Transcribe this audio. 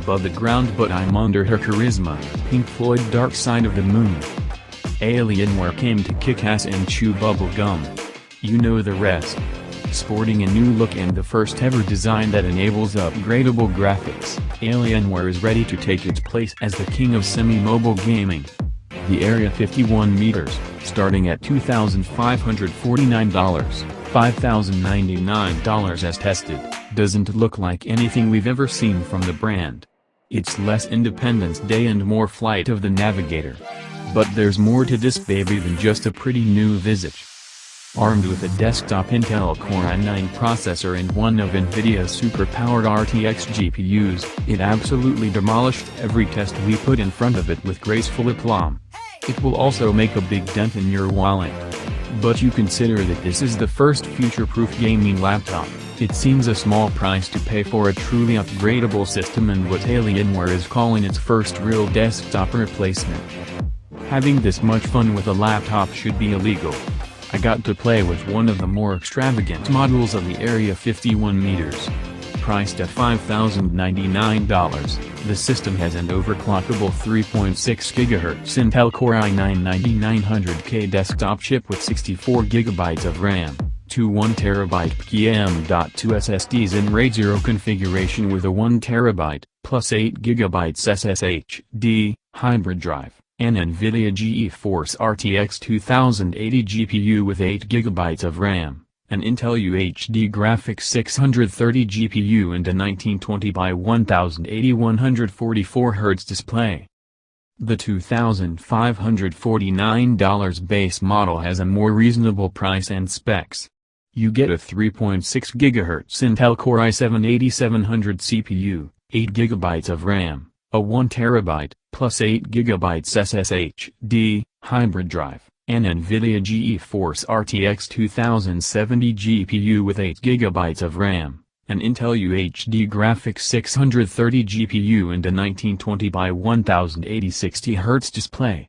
above the ground but I'm under her charisma. Pink Floyd Dark Side of the Moon. Alienware came to kick ass and chew bubblegum. You know the rest. Sporting a new look and the first ever design that enables upgradable graphics, Alienware is ready to take its place as the king of semi-mobile gaming. The Area 51 meters, starting at $2,549, $5,099 as tested, doesn't look like anything we've ever seen from the brand. It's less Independence Day and more Flight of the Navigator. But there's more to this baby than just a pretty new visage. Armed with a desktop Intel Core i9 processor and one of Nvidia's superpowered RTX GPUs, it absolutely demolished every test we put in front of it with graceful aplomb. It will also make a big dent in your wallet. But you consider that this is the first future-proof gaming laptop, it seems a small price to pay for a truly upgradable system and what Alienware is calling its first real desktop replacement. Having this much fun with a laptop should be illegal. I got to play with one of the more extravagant models of the Area 51 meters. Priced at $5,099, the system has an overclockable 3.6 GHz Intel Core i9-9900K desktop chip with 64 GB of RAM, two 1TB PCM.2 SSDs in RAID 0 configuration with a 1TB, plus 8 GB SSHD, hybrid drive. An Nvidia GeForce RTX 2080 GPU with 8 GB of RAM, an Intel UHD Graphics 630 GPU and a 1920 by 1080 144 Hz display. The $2,549 base model has a more reasonable price and specs. You get a 3.6 GHz Intel Core i7-8700 CPU, 8 GB of RAM, a 1TB, plus 8 GB SSHD, hybrid drive, an Nvidia GeForce RTX 2070 GPU with 8 GB of RAM, an Intel UHD Graphics 630 GPU and a 1920 by 1080 60 Hz display.